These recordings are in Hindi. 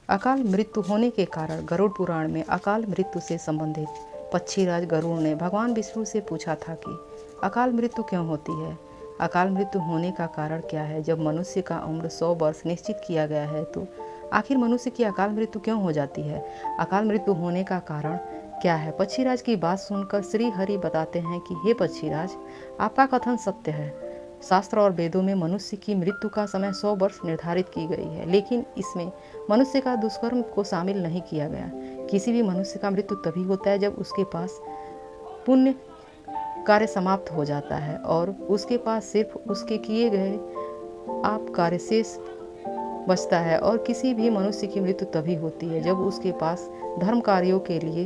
अकाल मृत्यु होने के कारण गरुड़ पुराण में अकाल मृत्यु से संबंधित पक्षीराज गरुड़ ने भगवान विष्णु से पूछा था कि अकाल मृत्यु क्यों होती है। अकाल मृत्यु होने का कारण क्या है। जब मनुष्य का उम्र 100 वर्ष निश्चित किया गया है तो आखिर मनुष्य की अकाल मृत्यु क्यों हो जाती है। अकाल मृत्यु होने का कारण क्या है। पक्षीराज की बात सुनकर श्री हरि बताते हैं कि हे पक्षीराज, आपका कथन सत्य है। शास्त्र और वेदों में मनुष्य की मृत्यु का समय 100 वर्ष निर्धारित की गई है, लेकिन इसमें मनुष्य का दुष्कर्म को शामिल नहीं किया गया। किसी भी मनुष्य का मृत्यु तभी होता है जब उसके पास पुण्य कार्य समाप्त हो जाता है और उसके पास सिर्फ उसके किए गए आप कार्य शेष बचता है। और किसी भी मनुष्य की मृत्यु तभी होती है जब उसके पास धर्म कार्यों के लिए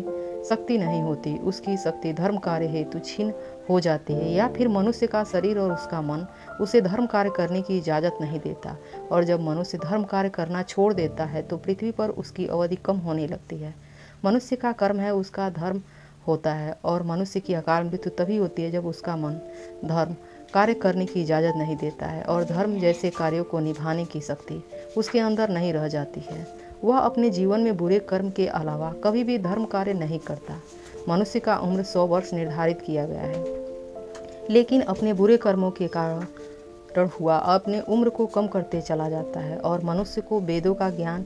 शक्ति नहीं होती, उसकी शक्ति धर्म कार्य हेतु छीन हो जाती है, या फिर मनुष्य का शरीर और उसका मन उसे धर्म कार्य करने की इजाज़त नहीं देता। और जब मनुष्य धर्म कार्य करना छोड़ देता है तो पृथ्वी पर उसकी अवधि कम होने लगती है। मनुष्य का कर्म है उसका धर्म होता है और मनुष्य की अकाल मृत्यु तभी होती है जब उसका मन धर्म कार्य करने की इजाज़त नहीं देता है और धर्म जैसे कार्यों को निभाने की शक्ति उसके अंदर नहीं रह जाती है। वह अपने जीवन में बुरे कर्म के अलावा कभी भी धर्म कार्य नहीं करता। मनुष्य का उम्र 100 वर्ष निर्धारित किया गया है, लेकिन अपने बुरे कर्मों के कारण हुआ अपने उम्र को कम करते चला जाता है। और मनुष्य को वेदों का ज्ञान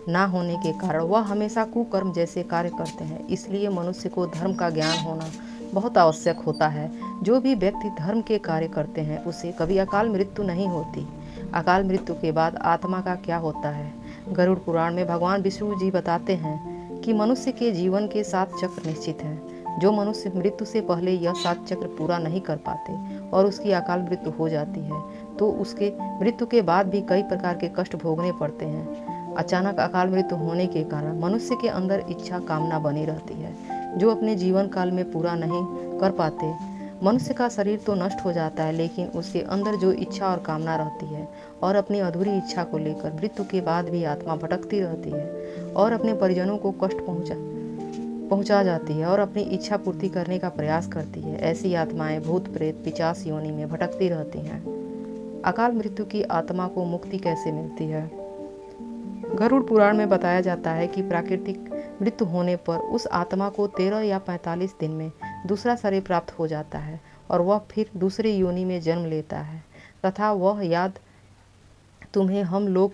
ना होने के कारण वह हमेशा कुकर्म जैसे कार्य करते हैं। इसलिए मनुष्य को धर्म का ज्ञान होना बहुत आवश्यक होता है। जो भी व्यक्ति धर्म के कार्य करते हैं उसे कभी अकाल मृत्यु नहीं होती। अकाल मृत्यु के बाद आत्मा का क्या होता है। गरुड़ पुराण में भगवान विष्णु जी बताते हैं कि मनुष्य के जीवन के 7 चक्र निश्चित हैं। जो मनुष्य मृत्यु से पहले यह 7 चक्र पूरा नहीं कर पाते और उसकी अकाल मृत्यु हो जाती है तो उसके मृत्यु के बाद भी कई प्रकार के कष्ट भोगने पड़ते हैं। अचानक अकाल मृत्यु होने के कारण मनुष्य के अंदर इच्छा कामना बनी रहती है जो अपने जीवन काल में पूरा नहीं कर पाते। मनुष्य का शरीर तो नष्ट हो जाता है, लेकिन उसके अंदर जो इच्छा और कामना रहती है और अपनी अधूरी इच्छा को लेकर मृत्यु के बाद भी आत्मा भटकती रहती है और अपने परिजनों को कष्ट पहुंचा जाती है और अपनी इच्छा पूर्ति करने का प्रयास करती है। ऐसी आत्माएं भूत प्रेत पिशाच योनि में भटकती रहती हैं। अकाल मृत्यु की आत्मा को मुक्ति कैसे मिलती है। गरुड़ पुराण में बताया जाता है कि प्राकृतिक मृत्यु होने पर उस आत्मा को 13 या 45 दिन में दूसरा शरीर प्राप्त हो जाता है और वह फिर दूसरे योनि में जन्म लेता है तथा वह याद तुम्हें हम लोग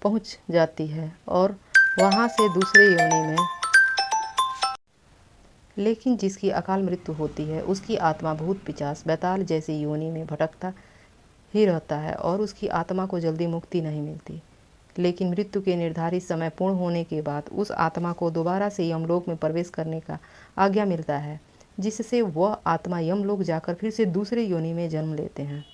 पहुंच जाती है और वहां से दूसरे योनि में। लेकिन जिसकी अकाल मृत्यु होती है उसकी आत्मा भूत पिशाच बैताल जैसी योनि में भटकता ही रहता है और उसकी आत्मा को जल्दी मुक्ति नहीं मिलती। लेकिन मृत्यु के निर्धारित समय पूर्ण होने के बाद उस आत्मा को दोबारा से यमलोक में प्रवेश करने का आज्ञा मिलता है, जिससे वह आत्मा यमलोक जाकर फिर से दूसरे योनि में जन्म लेते हैं।